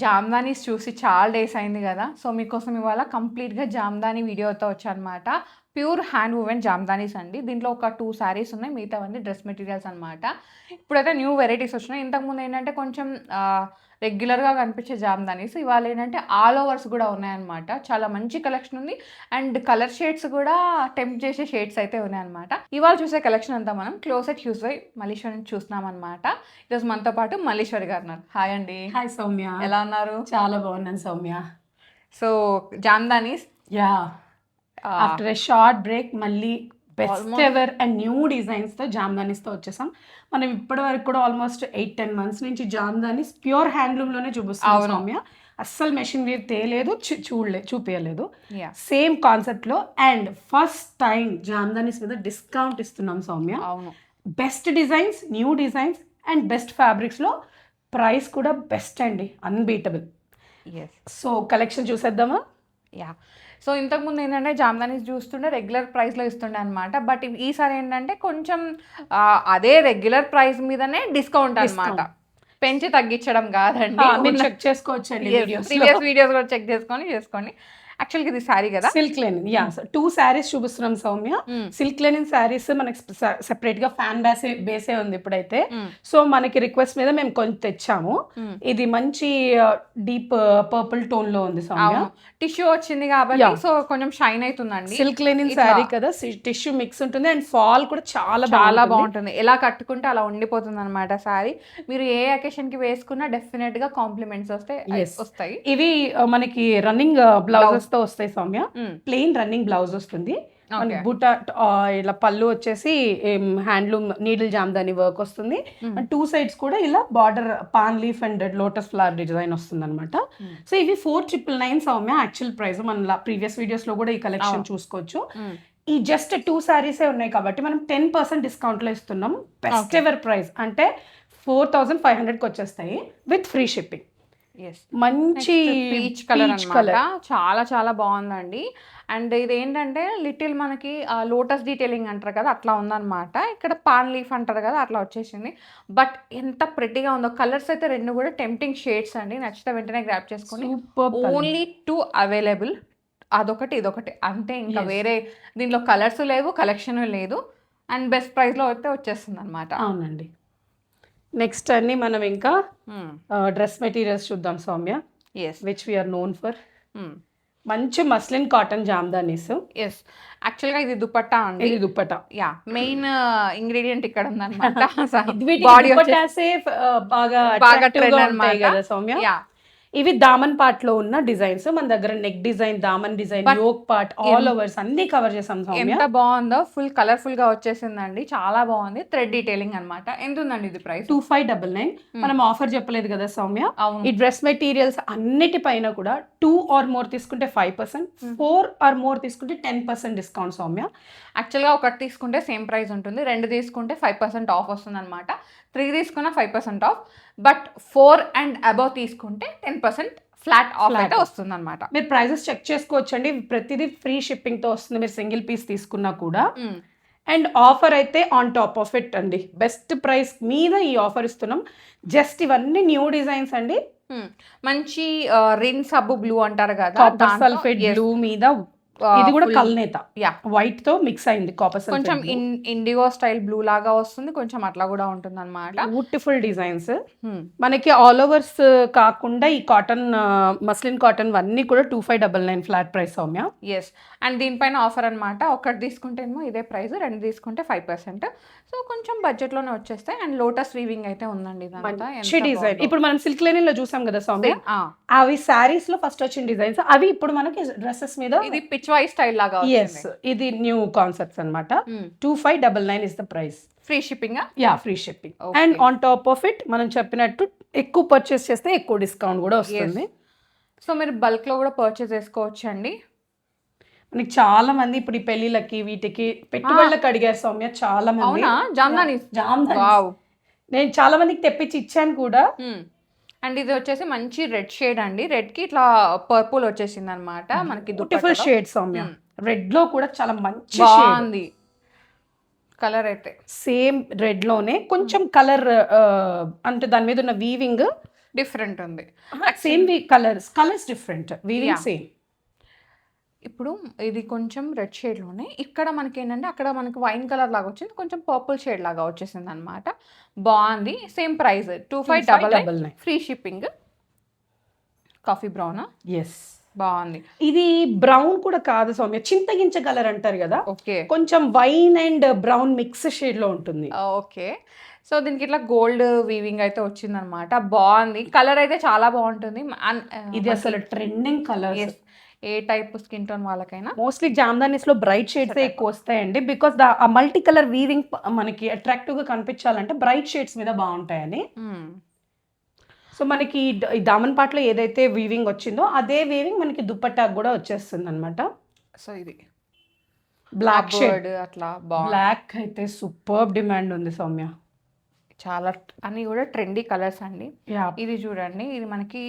జామ్దానీస్ చూసి చాలా డేస్ అయింది కదా! సో, మీకోసం ఇవాళ కంప్లీట్‌గా జామ్దాని వీడియోతో వచ్చానమాట. ప్యూర్ హ్యాండ్ వూవెన్ జామ్దానీస్ అండి. దీంట్లో ఒక 2 శారీస్ ఉన్నాయి. మిగతావన్నీ డ్రెస్ మెటీరియల్స్ అనమాట. ఇప్పుడైతే న్యూ వెరైటీస్ వచ్చినాయి. ఇంతకుముందు ఏంటంటే కొంచెం రెగ్యులర్‌గా కనిపించే జామ్దానీస్. ఇవాళ ఏంటంటే ఆల్ ఓవర్స్ కూడా ఉన్నాయన్నమాట. చాలా మంచి కలెక్షన్ ఉంది. అండ్ కలర్ షేడ్స్ కూడా టెంప్ట్ చేసే షేడ్స్ అయితే ఉన్నాయన్నమాట. ఇవాళ చూసే కలెక్షన్ అంతా మనం క్లోజెట్ హ్యూస్‌వై మలేషియా నుంచి చూస్తున్నామన్నమాట. ఈరోజు మనతో పాటు మల్లీశ్వరి గారు ఉన్నారు. హాయ్ అండి. హాయ్ సౌమ్య. ఎలా ఉన్నారు? చాలా బాగున్నాను Soumya. So jamdanis yeah after a short break మళ్ళీ బెస్ట్ ఎవర్ అండ్ న్యూ డిజైన్స్తో జామ్దానీస్తో వచ్చేసాం. మనం ఇప్పటి వరకు కూడా ఆల్మోస్ట్ 8-10 మంత్స్ నుంచి జామ్దానీస్ ప్యూర్ హ్యాండ్లూమ్లోనే చూపిస్తాం సౌమ్య. అస్సలు మెషిన్ వేర్ తేలేదు, చూపించలేదు. సేమ్ కాన్సెప్ట్లో అండ్ ఫస్ట్ టైం జామ్దానీస్ మీద డిస్కౌంట్ ఇస్తున్నాం సౌమ్య. అవును, best designs, new designs and best ఫ్యాబ్రిక్స్లో ప్రైస్ కూడా బెస్ట్ అండి, అన్బీటబుల్. సో కలెక్షన్ చూసేద్దామా? యా. సో ఇంతకుముందు ఏంటంటే జామ్దానీస్ చూస్తుండే రెగ్యులర్ ప్రైస్లో ఇస్తుండే అనమాట. బట్ ఈసారి ఏంటంటే కొంచెం అదే రెగ్యులర్ ప్రైస్ మీదనే డిస్కౌంట్ అనమాట. పెంచి తగ్గించడం కాదండి. మీరు చెక్ చేసుకోవచ్చండి, ప్రీవియస్ వీడియోస్ కూడా చెక్ చేసుకోండి. యాక్చువల్గా ఇది శారీ కదా, సిల్క్ లెనిన్. యా, 2 శారీస్ చూపిస్తున్నాం సౌమ్య. సిల్క్ లెనిన్ శారీస్ మనకి సెపరేట్ గా ఫ్యాన్ బేసే ఉంది ఇప్పుడైతే. సో మనకి రిక్వెస్ట్ మీద మేము కొంచెం తెచ్చాము. ఇది మంచి డీప్ పర్పుల్ టోన్ లో ఉంది సౌమ్య. టిష్యూ వచ్చింది కాబట్టి సో కొంచెం షైన్ అవుతుందండి. సిల్క్ లెనిన్ శారీ కదా, టిష్యూ మిక్స్ ఉంటుంది అండ్ ఫాల్ కూడా చాలా బాగుంటుంది. ఎలా కట్టుకుంటే అలా ఉండిపోతుంది అనమాట శారీ. మీరు ఏ అకేషన్ కి వేసుకున్నా డెఫినెట్ గా కాంప్లిమెంట్స్ వస్తాయి. ఇవి మనకి రన్నింగ్ బ్లౌజెస్ తో వస్తాయి సౌమ్య. ప్లెయిన్ రన్నింగ్ బ్లౌజ్ వస్తుంది. బుట్ట ఇలా పళ్ళు వచ్చేసి హ్యాండ్లూమ్ నీడిల్ జామ్దాని వర్క్ వస్తుంది. 2 సైడ్స్ కూడా ఇలా border pan leaf and lotus flower design వస్తుంది అనమాట. సో ఇవి 4,999 సౌమ్య యాక్చువల్ ప్రైస్. మన ప్రీవియస్ వీడియోస్ లో కూడా ఈ కలెక్షన్ చూసుకోవచ్చు. ఈ జస్ట్ 2 శారీసే ఉన్నాయి కాబట్టి మనం 10% డిస్కౌంట్ లో ఇస్తున్నాం. బెస్ట్ ఎవర్ ప్రైస్ అంటే 4,500కి వచ్చేస్తాయి విత్ ఫ్రీ షిప్పింగ్. మంచి పీచ్ కలర్, చాలా చాలా బాగుందండి. అండ్ ఇది ఏంటంటే లిటిల్ మనకి లోటస్ డీటెయిలింగ్ అంటారు కదా, అట్లా ఉందన్నమాట. ఇక్కడ పాన్ లీఫ్ అంటారు కదా, అట్లా వచ్చేసింది. బట్ ఎంత ప్రెట్టీగా ఉందో. కలర్స్ అయితే 2 కూడా టెంప్టింగ్ షేడ్స్ అండి. నచ్చితే వెంటనే గ్రాప్ చేసుకోండి. Only 2 available. అదొకటి ఇదొకటి అంతే. ఇంకా వేరే దీంట్లో కలర్స్ లేవు, కలెక్షన్ లేదు. అండ్ బెస్ట్ ప్రైస్లో అయితే వచ్చేస్తుంది అనమాట. అవునండి. నెక్స్ట్ అన్ని మనం ఇంకా డ్రెస్ మెటీరియల్స్ చూద్దాం Soumya. Which we're known for. మంచి మస్లిన్ కాటన్ జామ్దానీస్. యాక్చువల్గా ఇది దుపట్టా అండి. ఇది దుపట్టా. యా, మెయిన్ ఇంగ్రీడియంట్ ఇక్కడ ఉందన్నమాట. బాగా ట్రెండ్ అన్నమాట కదా సౌమ్య. ఇవి దామన్ పార్ట్ లో ఉన్న డిజైన్స్. మన దగ్గర నెక్ డిజైన్, దామన్ design, yoke part, all overs అన్ని కవర్ చేసాం సౌమ్య. ఎంత బాగుందో, ఫుల్ కలర్ఫుల్ గా వచ్చేసిందండి. చాలా బాగుంది. థ్రెడ్ డీటెయిలింగ్ అన్నమాట. ఎంత ఉందండి ఇది ప్రైస్? 2,599. మనం ఆఫర్ చెప్పలేదు కదా సౌమ్య. ఈ డ్రెస్ మెటీరియల్స్ అన్నిటిపైన కూడా 2 or more తీసుకుంటే 5%, 4 or more తీసుకుంటే 10% డిస్కౌంట్ సౌమ్య. యాక్చువల్గా ఒకటి తీసుకుంటే సేమ్ ప్రైస్ ఉంటుంది, 2 తీసుకుంటే 5% ఆఫ్ వస్తుంది అనమాట. 3 తీసుకున్న 5% ఆఫ్. బట్ 4 and above తీసుకుంటే 10% ఫ్లాట్ ఆఫ్ అయితే వస్తుంది అనమాట. మీరు ప్రైజెస్ చెక్ చేసుకోవచ్చండి. ప్రతిదీ ఫ్రీ షిప్పింగ్ తో వస్తుంది మీరు సింగిల్ పీస్ తీసుకున్నా కూడా. అండ్ ఆఫర్ అయితే ఆన్ టాప్ ఆఫ్ ఇట్ అండి. బెస్ట్ ప్రైస్ మీద ఈ ఆఫర్ ఇస్తున్నాం. జస్ట్ ఇవన్నీ న్యూ డిజైన్స్ అండి. మంచి రిన్ సబ్బు బ్లూ అంటారు కదా, సల్ఫేట్ బ్లూ మీద ఇది కూడా కల్నేత వైట్ తో మిక్స్ అయింది. కాపర్ కొంచెం ఇండిగో స్టైల్ బ్లూ లాగా వస్తుంది, కొంచెం అట్లా కూడా ఉంటుంది అనమాట. Beautiful designs. మనకి ఆల్ ఓవర్స్ కాకుండా ఈ కాటన్ మస్లిన్ కాటన్ అన్ని కూడా 2,599 ఫ్లాట్ ప్రైస్ సౌమ్య. అండ్ దీనిపైన ఆఫర్ అనమాట. ఒకటి తీసుకుంటే ఏమో ఇదే ప్రైస్, 2 తీసుకుంటే 5%. సో కొంచెం బడ్జెట్ లోనే వచ్చేస్తాయి. అండ్ లోటస్ వీవింగ్ అయితే ఉందండి. డిజైన్ ఇప్పుడు మనం సిల్క్ లెనిన్ లో చూసాం కదా సౌమ్య, అవి శారీస్ లో ఫస్ట్ వచ్చిన డిజైన్స్. అవి ఇప్పుడు మనకి డ్రెస్సెస్ మీద ఇది పిచ్వాయి స్టైల్ లాగా. ఇది న్యూ కాన్సెప్ట్స్ అన్నమాట. 2,599 is the price. Free shipping. Yeah, free shipping. And on top of it మనం చెప్పినట్టు ఎక్కువ పర్చేస్ చేస్తే ఎక్కువ డిస్కౌంట్ కూడా వస్తుంది. సో మీరు బల్క్ లో కూడా పర్చేస్ చేసుకోవచ్చు అండి. మనకి చాలా మంది ఇప్పుడు ఈ పెళ్లిళ్ళకి వీటికి పెట్టుబడులకు అడిగారు సౌమ్య చాలా మంది. జామ్దానీస్. నేను చాలా మందికి తెప్పించి ఇచ్చాను కూడా. అండ్ ఇది వచ్చేసి మంచి రెడ్ షేడ్ అండి. రెడ్ కి ఇట్లా పర్పుల్ వచ్చేసింది అనమాట. మనకి బ్యూటిఫుల్ షేడ్ సౌమ్య. రెడ్ లో కూడా చాలా మంచి బాగుంది కలర్ అయితే. సేమ్ రెడ్ లోనే కొంచెం కలర్ అంటే దాని మీద ఉన్న వీవింగ్ డిఫరెంట్ ఉంది. Same colours different, weaving same. ఇప్పుడు ఇది కొంచెం రెడ్ షేడ్లోనే, ఇక్కడ మనకి ఏంటంటే అక్కడ మనకి వైన్ కలర్ లాగా వచ్చింది, కొంచెం పర్పుల్ షేడ్ లాగా వచ్చేసింది అనమాట. బాగుంది. Same price 2599, free shipping. Coffee brown. Yes, బాగుంది. ఇది బ్రౌన్ కూడా కాదు సౌమ్య, చింతగించ కలర్ అంటారు కదా, ఓకే కొంచెం wine and brown mix shade లో ఉంటుంది. ఓకే. సో దీనికి ఇట్లా గోల్డ్ వీవింగ్ అయితే వచ్చిందనమాట. బాగుంది. కలర్ అయితే చాలా బాగుంటుంది. ఇది అసలు ట్రెండింగ్ కలర్. ఏ టైప్ స్కిన్ టోన్ వాళ్ళకైనా మోస్ట్లీ జామ్దానీస్ లో బ్రైట్ షేడ్స్ ఎక్కువ వస్తాయండి, బికాస్ ఆ మల్టీ కలర్ వీవింగ్ మనకి అట్రాక్టివ్ గా కనిపించాలంటే బ్రైట్ షేడ్స్ మీద బాగుంటాయని. సో మనకి ఈ దామన్ పాటలో ఏదైతే వీవింగ్ వచ్చిందో అదే వీవింగ్ మనకి దుపట్టాకు కూడా వచ్చేస్తుంది అనమాట. సో ఇది బ్లాక్ షేడ్, అట్లా బ్లాక్ అయితే సూపర్ డిమాండ్ ఉంది సౌమ్య. చాలా అన్ని కూడా ట్రెండీ కలర్స్ అండి. ఇది చూడండి, ఇది మనకి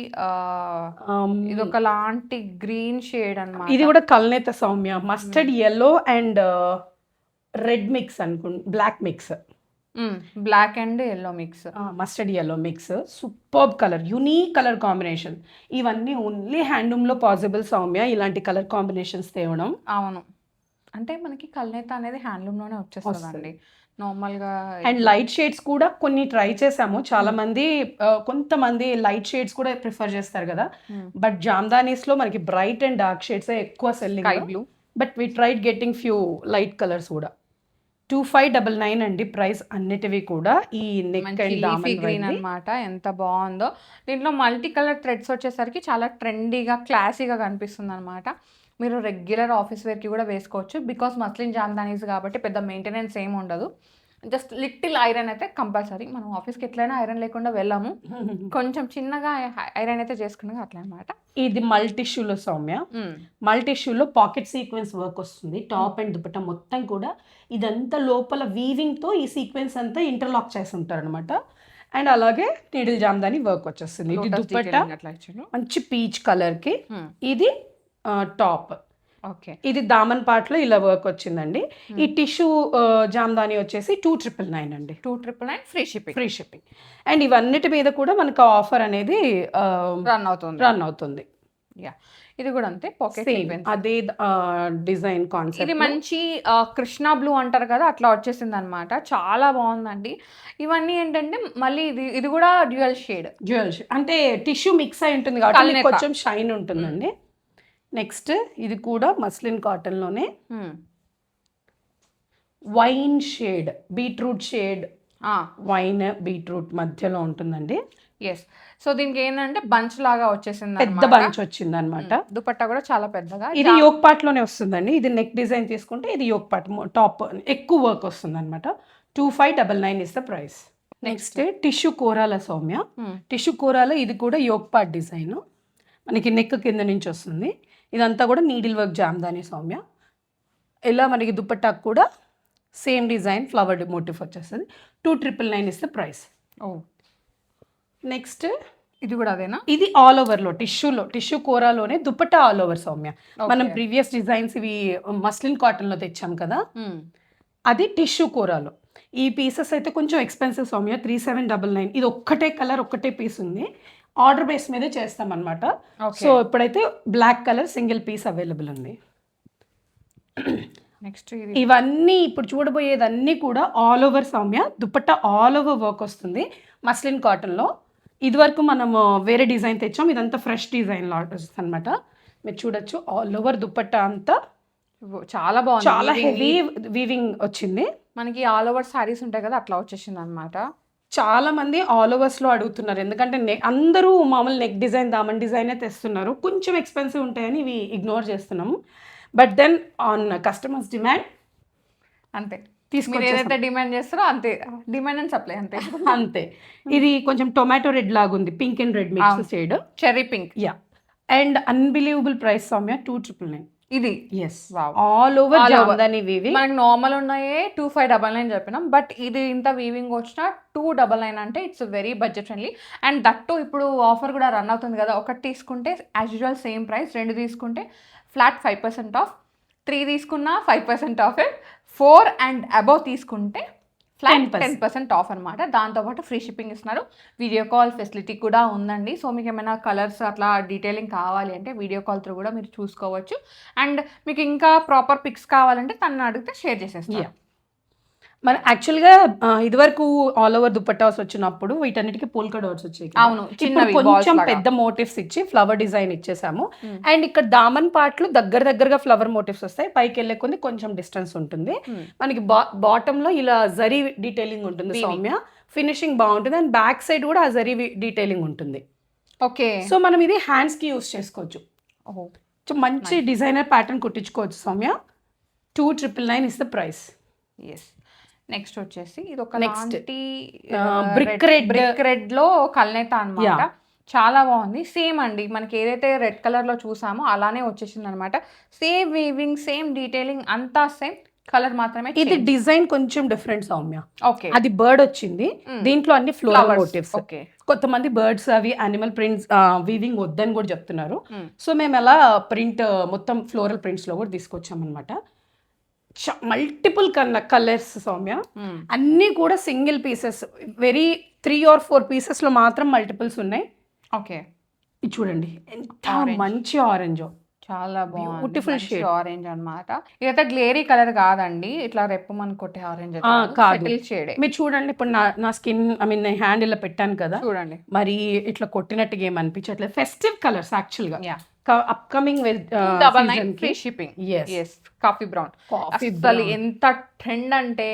ఇది ఒక లాంటి గ్రీన్ షేడ్ అన్నమాట. ఇది కూడా కల్నేత Soumya, mustard yellow and red mix అనుకోండి, black mix, black and yellow mix, mustard yellow mix. Superb colour, unique colour combination. ఇవన్నీ ఓన్లీ హ్యాండ్లూమ్లో పాసిబుల్ సౌమ్య, ఇలాంటి కలర్ కాంబినేషన్స్ తేవడం. అవును, అంటే మనకి కల్నేత అనేది హ్యాండ్లూమ్లోనే వచ్చేస్తుందండి నార్మల్గా. అండ్ లైట్ షేడ్స్ కూడా కొన్ని ట్రై చేసాము. చాలా మంది కొంతమంది లైట్ షేడ్స్ కూడా ప్రిఫర్ చేస్తారు కదా, బట్ జామ్దానీస్లో మనకి బ్రైట్ అండ్ డార్క్ షేడ్స్ ఎక్కువ selling. Sky blue, but we tried getting few light colours కూడా. 2599 అండి ప్రైస్ అన్నిటివి కూడా. ఈ నెక్ అండ్ లీఫీ గ్రీన్ అన్నమాట, ఎంత బాగుందో. దీంట్లో మల్టీ కలర్ థ్రెడ్స్ వచ్చేసరికి చాలా ట్రెండీగా క్లాసీగా కనిపిస్తుంది అనమాట. మీరు రెగ్యులర్ ఆఫీస్ వేర్కి కూడా వేసుకోవచ్చు, బికాస్ మస్లిన్ జామ్దానీస్ కాబట్టి పెద్ద మెయింటెనెన్స్ ఏమి ఉండదు. జస్ట్ లిటిల్ ఐరన్ అయితే కంపల్సరీ. మనం ఆఫీస్కి ఎట్లయినా ఐరన్ లేకుండా వెళ్ళాము, కొంచెం చిన్నగా ఐరన్ అయితే చేసుకున్నాగా అట్లా అనమాట. ఇది మల్టిష్యూలో సౌమ్య, మల్టిష్యూలో పాకెట్ సీక్వెన్స్ వర్క్ వస్తుంది. టాప్ అండ్ దుపట్టా మొత్తం కూడా ఇదంతా లోపల వీవింగ్తో ఈ సీక్వెన్స్ అంతా ఇంటర్లాక్ చేసి ఉంటారు అనమాట. అండ్ అలాగే నీడిల్ జామ్దాని వర్క్ వచ్చేస్తుంది. ఇది దుపట్టా మంచి పీచ్ కలర్కి, ఇది టాప్. ఓకే, ఇది దామన్ పార్ట్లో ఇలా వర్క్ వచ్చిందండి. ఈ టిష్యూ జామ్దాని వచ్చేసి 2999 అండి. 2999 free shipping. Free shipping. And ఇవన్నిటి మీద కూడా మనకు ఆఫర్ అనేది రన్ అవుతుంది. యా, ఇది కూడా అంతే, పాకెట్ అదే డిజైన్ కాన్సెప్ట్. ఇది మంచి కృష్ణ బ్లూ అంటారు కదా, అట్లా వచ్చేసింది అనమాట. చాలా బాగుందండి. ఇవన్నీ ఏంటంటే మళ్ళీ ఇది కూడా డ్యూయల్ షేడ్ అంటే టిష్యూ మిక్స్ అయి ఉంటుంది కాబట్టి కొంచెం షైన్ ఉంటుందండి. నెక్స్ట్ ఇది కూడా మస్లిన్ కాటన్లోనే wine shade, beetroot shade, wine beetroot మధ్యలో ఉంటుందండి. ఎస్. సో దీనికి ఏంటంటే బంచ్ లాగా వచ్చేసింది, పెద్ద బంచ్ వచ్చింది అనమాట. దుపట్టా కూడా చాలా పెద్దగా. ఇది యోక్ పార్ట్ లోనే వస్తుందండి. ఇది నెక్ డిజైన్ తీసుకుంటే ఇది యోక్ పార్ట్, టాప్ ఎక్కువ వర్క్ వస్తుంది అనమాట. 2599 is the price. Next tissue కోరాల సౌమ్య, టిష్యూ కోరాల ఇది కూడా యోక్ పార్ట్ డిజైన్, మనకి నెక్ కింద నుంచి వస్తుంది. ఇదంతా కూడా నీడిల్ వర్క్ జామ్దాని సౌమ్య. ఇలా మనకి దుపట్టాకు కూడా సేమ్ డిజైన్ ఫ్లవర్ మోటివ్ వచ్చేస్తుంది. 2999 ఇస్ ద ప్రైస్. నెక్స్ట్ ఇది కూడా అదేనా? ఇది ఆల్ ఓవర్లో టిష్యూ కోరాలోనే దుపట్టా ఆల్ ఓవర్ సౌమ్య. మనం ప్రీవియస్ డిజైన్స్ ఇవి మస్లిన్ కాటన్లో తెచ్చాం కదా, అది టిష్యూ కోరాలో. ఈ పీసెస్ అయితే కొంచెం ఎక్స్పెన్సివ్ సౌమ్య, 3799. ఇది ఒక్కటే కలర్ ఒక్కటే పీస్ ఉంది, ఆర్డర్ బేస్ మీదే చేస్తాం అనమాట. సో ఇప్పుడైతే black colour single piece available ఉంది. నెక్స్ట్ ఇవన్నీ ఇప్పుడు చూడబోయేదన్నీ కూడా all over Soumya, dupatta all over work వస్తుంది మస్లిన్ కాటన్లో. ఇది వరకు మనము వేరే డిజైన్ తెచ్చాం, ఇదంతా ఫ్రెష్ డిజైన్ వస్తుంది అనమాట. మీరు చూడొచ్చు ఆల్ ఓవర్ దుపట్టా అంతా చాలా బాగుంది, చాలా హెవీ వీవింగ్ వచ్చింది. మనకి ఆల్ ఓవర్ సారీస్ ఉంటాయి కదా, అట్లా వచ్చేసింది అనమాట. చాలా మంది ఆల్ ఓవర్స్లో అడుగుతున్నారు, ఎందుకంటే అందరూ మామూలు నెక్ డిజైన్ దామన్ డిజైనే తెస్తున్నారు, కొంచెం ఎక్స్పెన్సివ్ ఉంటాయని ఇవి ఇగ్నోర్ చేస్తున్నాము. But then on customers demand అంతే, ఏదైతే డిమాండ్ చేస్తారో అంతే, డిమాండ్ అండ్ సప్లై అంతే అంతే. ఇది కొంచెం టొమాటో రెడ్ లాగా ఉంది, pink and red mix shade, cherry pink. Yeah, and unbelievable price Soumya 2999. ఇది yes, all over jamdani weaving. మనకి నార్మల్ ఉన్నాయే 2599 చెప్పినాం, బట్ ఇది ఇంత వీవింగ్ వచ్చిన 299 అంటే it's very budget friendly. And that ఇప్పుడు ఆఫర్ కూడా రన్ అవుతుంది కదా, ఒకటి తీసుకుంటే యాజ్ యూజువల్ సేమ్ ప్రైస్, 2 తీసుకుంటే ఫ్లాట్ 5% ఆఫ్, 3 తీసుకున్నా 5% ఆఫ్, 4 అండ్ అబవ్ తీసుకుంటే ఫ్లాట్ 10% ఆఫ్ అనమాట. దాంతోపాటు ఫ్రీ షిప్పింగ్ ఇస్తున్నారు. వీడియో కాల్ ఫెసిలిటీ కూడా ఉందండి. సో మీకు ఏమైనా కలర్స్ అట్లా డీటెయిలింగ్ కావాలి అంటే వీడియో కాల్ త్రూ కూడా మీరు చూసుకోవచ్చు. అండ్ మీకు ఇంకా ప్రాపర్ పిక్స్ కావాలంటే తనని అడిగితే షేర్ చేసేస్తాను. మన యాక్చువల్గా ఇదివరకు ఆల్ ఓవర్ దుపట్టాస్ వచ్చినప్పుడు వీటన్నిటికీ పోల్కా డాట్స్ వచ్చాయి. అవును, ఇప్పుడు కొంచెం పెద్ద మోటివ్స్ ఇచ్చి ఫ్లవర్ డిజైన్ ఇచ్చేసాము. అండ్ ఇక్కడ దామన్ పార్ట్లు దగ్గరగా ఫ్లవర్ మోటివ్స్ వస్తాయి. పైకి వెళ్ళే కొంది కొంచెం డిస్టెన్స్ ఉంటుంది. మనకి బాటమ్ లో ఇలా జరీ డీటెయిలింగ్ ఉంటుంది సౌమ్య. ఫినిషింగ్ బాగుంటుంది అండ్ బ్యాక్ సైడ్ కూడా ఆ జరీ డీటెయిలింగ్ ఉంటుంది. ఓకే, సో మనం ఇది హ్యాండ్స్ కి యూస్ చేసుకోవచ్చు. మంచి డిజైనర్ ప్యాటర్న్ కుట్టించుకోవచ్చు Soumya. 2999 is the price. Yes. Next వచ్చేసి ఇది ఒక బ్రిక్ రెడ్ లో కల్నేత అన్నమాట. చాలా బాగుంది. సేమ్ అండి, మనకి ఏదైతే రెడ్ కలర్ లో చూసామో అలానే వచ్చేసింది అనమాట. సేమ్ వీవింగ్, సేమ్ డీటెయిలింగ్, అంతా సేమ్, కలర్ మాత్రమే. ఇది డిజైన్ కొంచెం డిఫరెంట్ సౌమ్య. ఓకే, అది బర్డ్ వచ్చింది, దీంట్లో అన్ని ఫ్లోరల్ మోటివ్స్. ఓకే, కొంతమంది బర్డ్స్ అవి యానిమల్ ప్రింట్స్ వీవింగ్ వద్దని కూడా చెప్తున్నారు. సో మేము అలా ప్రింట్ మొత్తం ఫ్లోరల్ ప్రింట్స్ లో కూడా తీసుకొచ్చాం అనమాట. Multiple colours Soumya. అన్నీ కూడా single pieces, very 3 or 4 pieces లో మాత్రం మల్టిపుల్స్ ఉన్నాయి. ఓకే, ఇది చూడండి ఎంత మంచి ఆరెంజ్, చాలా బ్యూటిఫుల్ షేడ్ ఆరెంజ్ అన్నమాట. ఇదైతే గ్లేరీ కలర్ కాదండి, ఇట్లా రెప్పు మన కొట్టే ఆరెంజ్ కాదు. షేడ్. మీరు చూడండి, ఇప్పుడు నా స్కిన్ నేను హ్యాండ్ ఇలా పెట్టాను కదా, చూడండి మరి ఇట్లా కొట్టినట్టుగా ఏం అనిపించట్లేదు. ఫెస్టివ్ కలర్స్ యాక్చువల్ గా. Upcoming free shipping. Coffee brown అసలు ఎంత ట్రెండ్ అంటే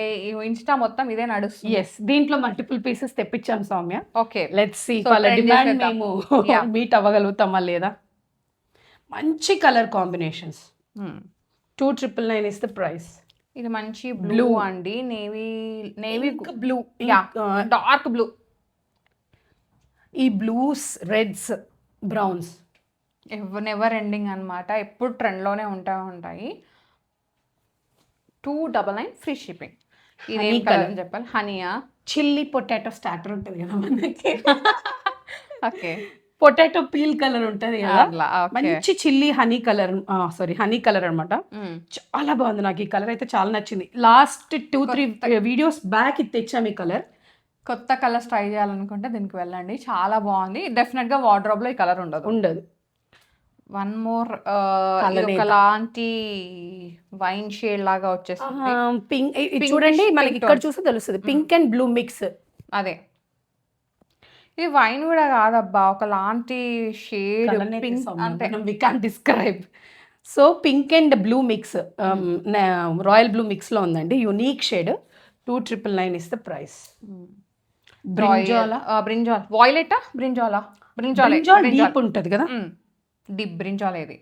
ఇన్స్టా మొత్తం ఇదే నడుస్తుంది. దీంట్లో మల్టిపుల్ పీసెస్ తెప్పించాం సౌమ్య. ఓకే, లెట్స్ సీ వాళ్ళ డిమాండ్ మేము మీట్ అవ్వగలుగుతామా లేదా. మంచి colour combinations. 2999 is the price. ఇది మంచి బ్లూ అండి, నేవీ బ్లూ, డార్క్ బ్లూ. ఈ blues, reds, browns never ending అనమాట, ఎప్పుడు ట్రెండ్లోనే ఉంటాయి. 299 ఫ్రీ షిప్పింగ్. ఇది ఏం కలర్ అని చెప్పాలి? హనీయా, చిల్లీ పొటాటో స్టార్టర్ ఉంటుంది కదా మనకి. ఓకే, పొటాటో పీల్ కలర్ ఉంటుంది కదా, మంచి chilli honey colour, honey colour అనమాట. చాలా బాగుంది, నాకు ఈ కలర్ అయితే చాలా నచ్చింది. లాస్ట్ 2-3 వీడియోస్ బ్యాక్ ఇది తెచ్చాము ఈ కలర్. కొత్త కలర్స్ ట్రై చేయాలనుకుంటే దీనికి వెళ్ళండి, చాలా బాగుంది. డెఫినెట్గా వార్డ్రోబ్లో ఈ కలర్ ఉండదు. వన్ మోర్ ఒకలాంటి వైన్ షేడ్ లాగా వచ్చేస్తుంది. పింక్ చూడండి, మనకి ఇక్కడ చూస్తే తెలుస్తుంది, పింక్ అండ్ బ్లూ మిక్స్. అదే, ఇది వైన్ కూడా కాదబ్బా, ఒకలాంటి షేడ్ పింక్, అంటే we can't describe. So pink and blue mix, royal blue mix లో ఉందండి, unique shade. 2999 is the price. Brinjal violet, brinjal deep ఉంటది కదా, డీప్ బ్రింజాల్. ఇది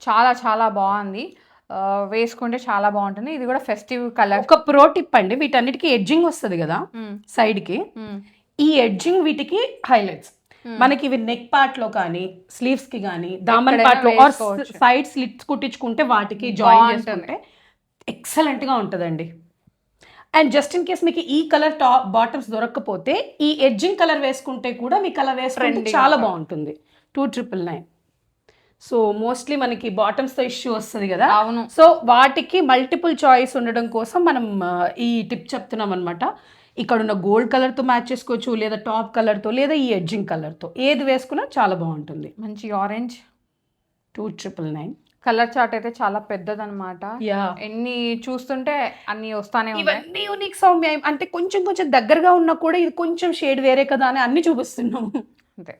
చాలా చాలా బాగుంది, వేసుకుంటే చాలా బాగుంటుంది. ఇది కూడా ఫెస్టివ్ కలర్. ఒక ప్రో టిప్ అండి, వీటన్నిటికీ ఎడ్జింగ్ వస్తుంది కదా సైడ్ కి, ఈ ఎడ్జింగ్ వీటికి హైలైట్స్. మనకి ఇవి నెక్ పార్ట్ లో కానీ, స్లీవ్స్ కి కానీ, దామన్ పార్ట్ లో సైడ్ స్లిట్స్ కుట్టించుకుంటే వాటికి జాయిన్ చేసుకుంటే ఎక్సలెంట్ గా ఉంటుందండి. అండ్ జస్ట్ ఇన్ కేస్ మీకు ఈ కలర్ బాటమ్స్ దొరకకపోతే ఈ ఎడ్జింగ్ కలర్ వేసుకుంటే కూడా మీకు అలా వేసుకుంటే చాలా బాగుంటుంది. 2999. సో మోస్ట్లీ మనకి బాటమ్స్ తో ఇష్యూ వస్తుంది కదా, అవును. సో వాటికి మల్టిపుల్ చాయిస్ ఉండడం కోసం మనం ఈ టిప్ చెప్తున్నాం అనమాట. ఇక్కడ ఉన్న గోల్డ్ కలర్ తో మ్యాచ్ చేసుకోవచ్చు, లేదా టాప్ కలర్ తో, లేదా ఈ ఎడ్జింగ్ కలర్ తో, ఏది వేసుకున్నా చాలా బాగుంటుంది. మంచి ఆరెంజ్. 2999. కలర్ చార్ట్ అయితే చాలా పెద్దదన్నమాట. ఎన్ని చూస్తుంటే అన్ని వస్తానే ఉన్నాయి. ఇవన్నీ యూనిక్ సౌమ్య, అంటే కొంచెం దగ్గరగా ఉన్నా కూడా ఇది కొంచెం షేడ్ వేరే కదా అని అన్ని చూపిస్తున్నాం అంతే.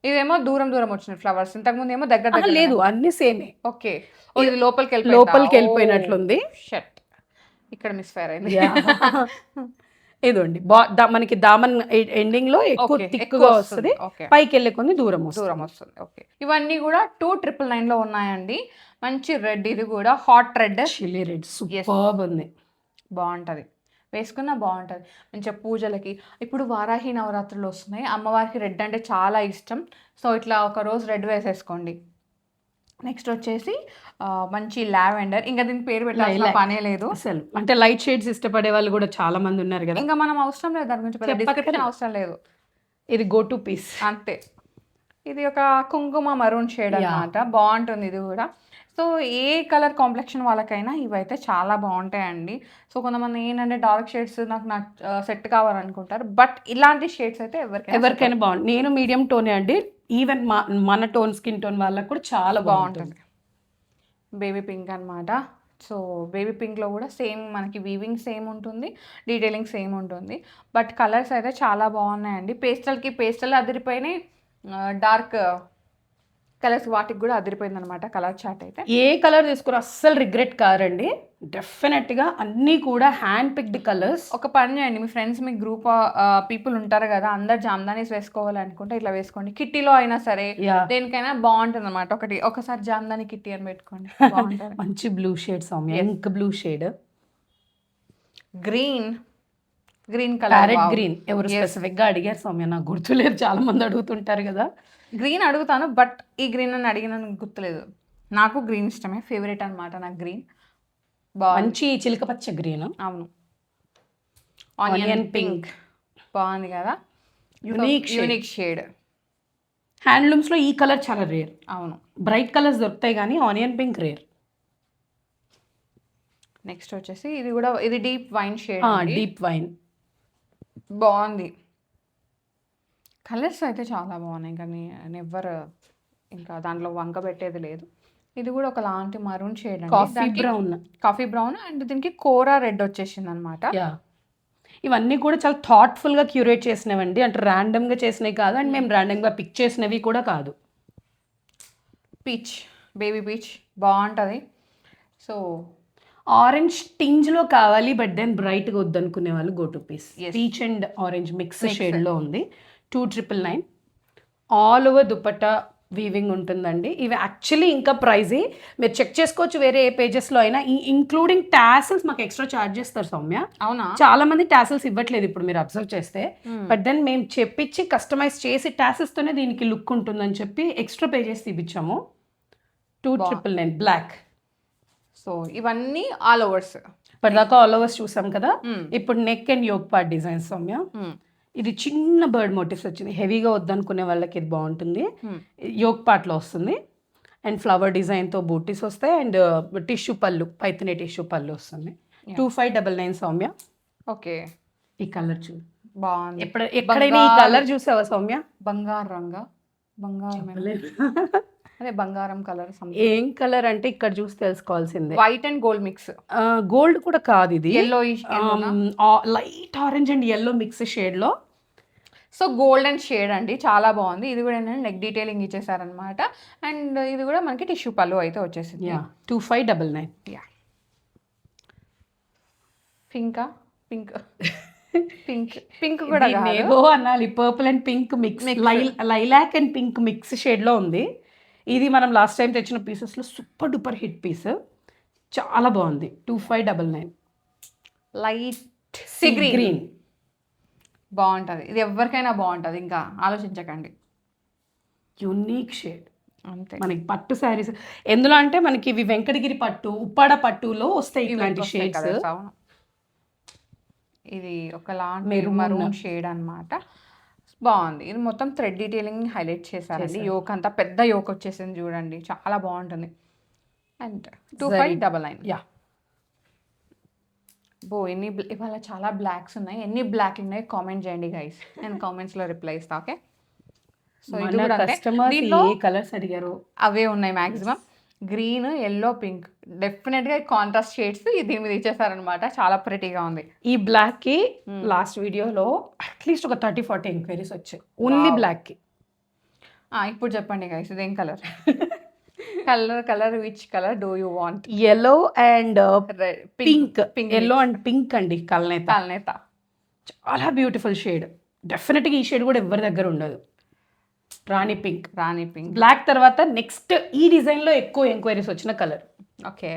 ఇదేమో దూరం వచ్చిన ఫ్లవర్స్, ఇంతకు ముందు ఏమో దగ్గర లేదు, అన్ని సేమే. ఓకే, ఇది లోపలికి వెళ్ళిపోయినట్లుంది. షర్ట్ ఇక్కడ మిస్ ఫైర్ అయింది. ఇదండి మనకి దామన్ ఎండింగ్ లో ఎక్కువ థిక్గా వస్తుంది, పైకి వెళ్ళే కొన్ని దూరం వస్తుంది. ఓకే, ఇవన్నీ కూడా 2999 లో ఉన్నాయండి. మంచి రెడ్, ఇది కూడా hot red, chilli red, superb ఉంది, బాగుంటది, వేసుకున్నా బాగుంటుంది. మంచిగా పూజలకి, ఇప్పుడు వారాహి నవరాత్రులు వస్తున్నాయి, అమ్మవారికి రెడ్ అంటే చాలా ఇష్టం. సో ఇట్లా ఒక రోజు రెడ్ వేసేసుకోండి. నెక్స్ట్ వచ్చేసి మంచి లావెండర్, ఇంకా దీనికి పేరు పెట్టాల్సిన పనే లేదు అసలు. అంటే లైట్ షేడ్స్ ఇష్టపడే వాళ్ళు కూడా చాలా మంది ఉన్నారు కదా, ఇంకా మనం అవసరం లేదు దాని గురించి డిస్క్రిప్షన్ అవసరం లేదు. ఇది గో టు పీస్ అంతే. ఇది ఒక కుంకుమ మరూన్ షేడ్ అన్నమాట, బాగుంటుంది ఇది కూడా. సో ఏ కలర్ కాంప్లెక్షన్ వాళ్ళకైనా ఇవైతే చాలా బాగుంటాయండి. సో కొంతమంది ఏంటంటే డార్క్ షేడ్స్ నాకు సెట్ కావాలనుకుంటారు. బట్ ఇలాంటి షేడ్స్ అయితే ఎవరికైనా బాగుంది. నేను మీడియం టోనే అండి. ఈవెన్ మన టోన్ స్కిన్ టోన్ వాళ్ళకి కూడా చాలా బాగుంటుంది. బేబీ పింక్ అనమాట. సో బేబీ పింక్లో కూడా సేమ్ మనకి వీవింగ్ సేమ్ ఉంటుంది, డీటెయిలింగ్ సేమ్ ఉంటుంది. బట్ కలర్స్ అయితే చాలా బాగున్నాయండి. పేస్టల్ అదిరిపోయినాయి, డార్క్ కలర్స్ వాటికి కూడా అదిరిపోయింది అనమాట కలర్ చార్ట్ అయితే. ఏ కలర్ తీసుకురా అస్సలు రిగ్రెట్ కారండి. డెఫినెట్గా అన్నీ కూడా హ్యాండ్ పిక్డ్ కలర్స్. ఒక పని చేయండి, మీ ఫ్రెండ్స్ మీ గ్రూప్ పీపుల్ ఉంటారు కదా, అందరు జామ్దానీస్ వేసుకోవాలనుకుంటే ఇట్లా వేసుకోండి. కిట్టీలో అయినా సరే దేనికైనా బాగుంటుంది అనమాట. ఒకసారి జామ్దాని కిట్టి అని పెట్టుకోండి, బాగుంటుంది. మంచి blue shade Soumya, ink blue shade, green colour, green. ఎవరు స్పెసిఫిక్గా అడిగారు సౌమ్య? నాకు గుర్తులేదు, చాలా మంది అడుగుతుంటారు కదా. గ్రీన్ అడుగుతాను, బట్ ఈ గ్రీన్ అని అడిగిన గుర్తులేదు. నాకు గ్రీన్ ఇష్టమే, ఫేవరెట్ అనమాట నాకు గ్రీన్. మంచి చిలక పచ్చ గ్రీన్. అవును, ఆనియన్ పింక్ బాగుంది కదా, యూనిక్ షేడ్. హ్యాండ్లూమ్స్లో ఈ కలర్ చాలా రేర్. అవును, బ్రైట్ కలర్స్ దొరుకుతాయి కానీ ఆనియన్ పింక్ రేర్. నెక్స్ట్ వచ్చేసి ఇది deep wine shade. Deep wine బాగుంది. కలర్స్ అయితే చాలా బాగున్నాయి, కానీ ఎవరు ఇంకా దాంట్లో వంక పెట్టేది లేదు. ఇది కూడా ఒకలాంటి మరూన్ షేడ్ అండి, కాఫీ బ్రౌన్ అండ్ దీనికి కోరా రెడ్ వచ్చేసింది అనమాట. ఇవన్నీ కూడా చాలా థాట్ఫుల్గా క్యూరేట్ చేసినవండి, అంటే ర్యాండమ్గా చేసినవి కాదు, అండ్ మేము ర్యాండమ్గా పిక్ చేసినవి కూడా కాదు. పీచ్, బేబీ పీచ్ బాగుంటుంది. సో ఆరెంజ్ టింజ్లో కావాలి, బట్ దెన్ బ్రైట్గా వద్దనుకునే వాళ్ళు go to peach and orange mix షేడ్లో ఉంది. 299. ఆల్ ఓవర్ దుపట్టా వీవింగ్ ఉంటుందండి. ఇవి యాక్చువల్లీ ఇంకా ప్రైజీ, మీరు చెక్ చేసుకోవచ్చు వేరే ఏ పేజెస్లో అయినా. ఇంక్లూడింగ్ టాసిల్స్ మాకు ఎక్స్ట్రా ఛార్జ్ చేస్తారు సౌమ్య. అవునా? చాలా మంది టాసిల్స్ ఇవ్వట్లేదు ఇప్పుడు మీరు అబ్జర్వ్ చేస్తే, బట్ దెన్ మేము చెప్పించి కస్టమైజ్ చేసి టాసిల్స్తోనే దీనికి లుక్ ఉంటుందని చెప్పి ఎక్స్ట్రా పేజెస్ తీపిచ్చాము. 299 బ్లాక్. సో ఇవన్నీ ఆల్ ఓవర్స్. ఇప్పటిదాకా ఆల్ ఓవర్స్ చూసాం కదా. ఇప్పుడు neck and yoke part design Soumya. ఇది చిన్న బర్డ్ మోటివ్స్ వచ్చింది, హెవీగా వద్దనుకునే వాళ్ళకి ఇది బాగుంటుంది. యోక్ పార్ట్లో వస్తుంది అండ్ ఫ్లవర్ డిజైన్తో బూటీస్ వస్తాయి అండ్ టిష్యూ పళ్ళు, పైతనే టిష్యూ పళ్ళు వస్తుంది. 2599 సౌమ్య. ఓకే, ఈ కలర్ చూ బాగుంది. ఎక్కడైనా ఈ కలర్ చూసావా సౌమ్య? బంగారం అదే బంగారం కలర్. ఏం కలర్ అంటే ఇక్కడ చూసి తెలుసుకోవాల్సిందే. White and gold mix. Gold కూడా కాదు, ఇది yellow, light orange and yellow mix షేడ్లో. సో గోల్డెన్ షేడ్ అండి, చాలా బాగుంది. ఇది కూడా ఏంటంటే నెక్ డీటెయిలింగ్ ఇచ్చేసారనమాట. అండ్ ఇది కూడా మనకి టిష్యూ పళ్ళు అయితే వచ్చేసింది. 2599. పింక్ పింక్ కూడా ఏవో అనాలి. Purple and pink mix, lilac and pink mix షేడ్లో ఉంది. ఇది మనం లాస్ట్ టైం తెచ్చిన పీసెస్లో సూపర్ డూపర్ హిట్ పీస్, చాలా బాగుంది. 2599. లైట్ గ్రీన్ బాగుంటుంది. ఇది ఎవరికైనా బాగుంటుంది, ఇంకా ఆలోచించకండి. యూనిక్ షేడ్ అంతే. మనకి పట్టు శారీస్ ఎందులో అంటే మనకి ఇవి వెంకటగిరి పట్టు, ఉప్పాడ పట్టులో వస్తాయి ఇలాంటి షేడ్స్. ఇది ఒకలాంటి మరూన్ షేడ్ అనమాట, బాగుంది. ఇది మొత్తం థ్రెడ్ డీటెయిలింగ్ హైలైట్ చేశారండి. యోక్ అంతా పెద్ద యోక్ వచ్చేసింది చూడండి, చాలా బాగుంటుంది. అండ్ 2599. ఇవాళ చాలా బ్లాక్స్ ఉన్నాయి. ఎన్ని బ్లాక్ ఉన్నాయి కామెంట్ చేయండి గైస్, నేను కామెంట్స్లో రిప్లై ఇస్తా. ఓకే, సో ఇది కూడా దీంట్లో ఏ కలర్స్ అడిగారు అవే ఉన్నాయి మ్యాక్సిమం. గ్రీన్, ఎల్లో, పింక్, డెఫినెట్గా కాంట్రాస్ట్ షేడ్స్ దీని మీద ఇచ్చేసారనమాట. చాలా ప్రెటీగా ఉంది. ఈ బ్లాక్కి లాస్ట్ వీడియోలో అట్లీస్ట్ ఒక 30-40 ఎంక్వైరీస్ వచ్చాయి ఓన్లీ బ్లాక్కి. ఇప్పుడు చెప్పండి గైస్, ఇదేం colour? Colour which colour do you want? Yellow and pink. Yellow and pink అండి, కల్నేత. చాలా బ్యూటిఫుల్ షేడ్. డెఫినెట్గా ఈ షేడ్ కూడా ఎవరి దగ్గర ఉండదు. రాణి పింక్. బ్లాక్ తర్వాత నెక్స్ట్ ఈ డిజైన్లో ఎక్కువ ఎంక్వైరీస్ వచ్చిన colour. Okay,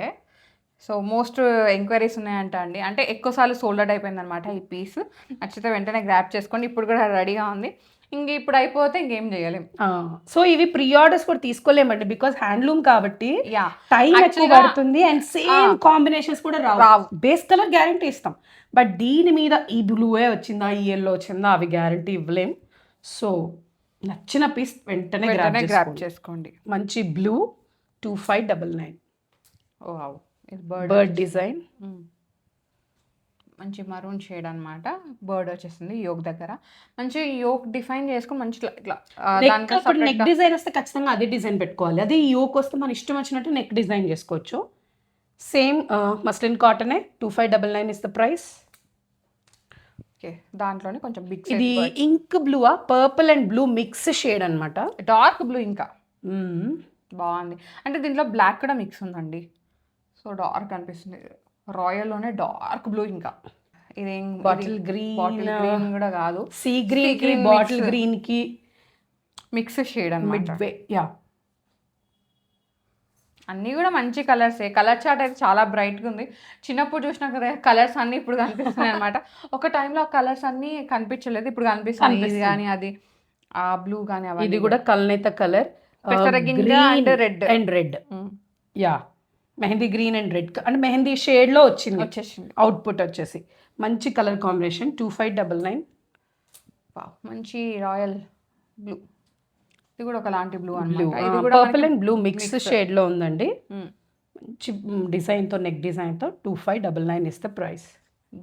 so most enquiries ఉన్నాయంట అండి. అంటే ఎక్కువసార్లు సోల్డ్ అవుట్ అయిపోయింది అనమాట ఈ పీస్. నచ్చితే వెంటనే గ్రాప్ చేసుకోండి, ఇప్పుడు కూడా రెడీగా ఉంది. ఇప్పుడు అయిపోతే ఇంకేం చేయలేం. సో ఇవి ప్రీ ఆర్డర్స్ కూడా తీసుకోలేమండి, బికాస్ హ్యాండ్లూమ్ కాబట్టి టైం ఎక్కువ పడుతుంది అండ్ సేమ్ కాంబినేషన్స్ కూడా రావు. బేస్ కలర్ గ్యారంటీ ఇస్తాం, బట్ దీని మీద ఈ బ్లూవే వచ్చిందా, ఈ ఎల్లో వచ్చిందా, అవి గ్యారంటీ ఇవ్వలేం. సో నచ్చిన పీస్ వెంటనే గ్రాప్ చేసుకోండి. చేసుకోండి. మంచి బ్లూ 2599. ఓ వావ్, ఇది బర్డ్ డిజైన్. మంచి మరూన్ షేడ్ అన్నమాట. బర్డ్ వచ్చేసింది యోక్ దగ్గర. మంచి యోక్ డిఫైన్ చేసుకొని మంచి ఇట్లా నెక్ డిజైన్ వస్తే ఖచ్చితంగా అదే డిజైన్ పెట్టుకోవాలి. అదే ఈ యోక్ వస్తే మన ఇష్టం వచ్చినట్టు నెక్ డిజైన్ చేసుకోవచ్చు. సేమ్ మస్లిన్ కాటనే. 2599 ఇస్ ద ప్రైస్. ఓకే, దాంట్లోనే కొంచెం బిగ్ ఇది ink blue, purple and blue mix shade అనమాట. డార్క్ బ్లూ ఇంకా బాగుంది. అంటే దీంట్లో బ్లాక్ కూడా మిక్స్ ఉందండి, సో డార్క్ అనిపిస్తుంది. రాయల్లోనే డార్క్ బ్లూ. ఇంకా ఇదేం బాటిల్ గ్రీన్ కూడా కాదు, సీ గ్రీన్ కి బాటిల్ గ్రీన్ కి మిక్స్ షేడ్ అన్నమాట. మిడ్ వే. యా, అన్నీ కూడా మంచి కలర్సే. కలర్ చార్ట్ అయితే చాలా బ్రైట్గా ఉంది. చిన్నప్పుడు చూసినా కదా కలర్స్ అన్నీ ఇప్పుడు కనిపిస్తున్నాయి అనమాట. ఒక టైంలో ఆ కలర్స్ అన్నీ కనిపించలేదు, ఇప్పుడు కనిపిస్తుంది. ఇది కానీ అది ఆ బ్లూ కానీ అవన్నీ. ఇది కూడా కల్నేత కలర్, పెసరగింజ and red red. Yeah, mehndi green and red అంటే మెహందీ షేడ్లో వచ్చేసింది. అవుట్పుట్ వచ్చేసి మంచి కలర్ కాంబినేషన్. 2599. మంచి రాయల్ బ్లూ. ఇది కూడా ఒకలాంటి బ్లూ అన్నమాట. ఇది కూడా పర్పుల్ అండ్ బ్లూ మిక్స్ షేడ్లో ఉందండి. మంచి డిజైన్తో, నెక్ డిజైన్తో. 2599 is the price.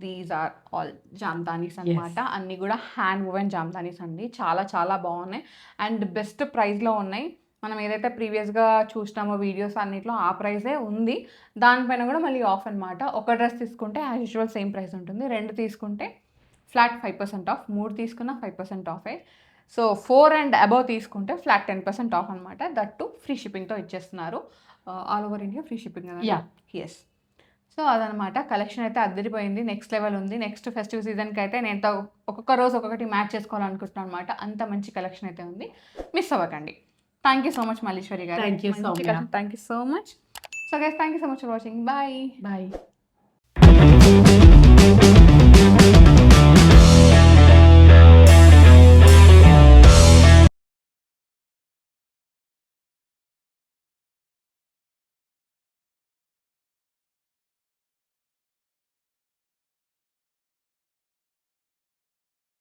These are all jamdanis అనమాట. అన్నీ కూడా హ్యాండ్ వూవెన్ జామ్దానీస్ అండి. చాలా చాలా బాగున్నాయి అండ్ బెస్ట్ ప్రైస్లో ఉన్నాయి. మనం ఏదైతే ప్రీవియస్గా చూసినామో వీడియోస్ అన్నిట్లో ఆ ప్రైజే ఉంది. దానిపైన కూడా మళ్ళీ ఆఫ్ అనమాట. ఒక డ్రెస్ తీసుకుంటే యాజ్ యూజువల్ సేమ్ ప్రైస్ ఉంటుంది. 2 తీసుకుంటే ఫ్లాట్ 5% ఆఫ్. 3 తీసుకున్న 5% ఆఫే. సో 4 అండ్ అబవ్ తీసుకుంటే ఫ్లాట్ 10% ఆఫ్ అనమాట. దట్టు ఫ్రీ షిప్పింగ్తో ఇచ్చేస్తున్నారు. All over India free shipping కదా. ఎస్. సో అదనమాట. కలెక్షన్ అయితే అద్దరిపోయింది, నెక్స్ట్ లెవెల్ ఉంది. నెక్స్ట్ ఫెస్టివ్ సీజన్కి అయితే నేను ఒక్కొక్క రోజు ఒక్కొక్కటి మ్యాచ్ చేసుకోవాలనుకుంటున్నాను అనమాట. అంత మంచి కలెక్షన్ అయితే ఉంది, మిస్ అవ్వకండి. Thank you so much Malleswari garu. Thank you so much. So guys, thank you so much for watching. Bye.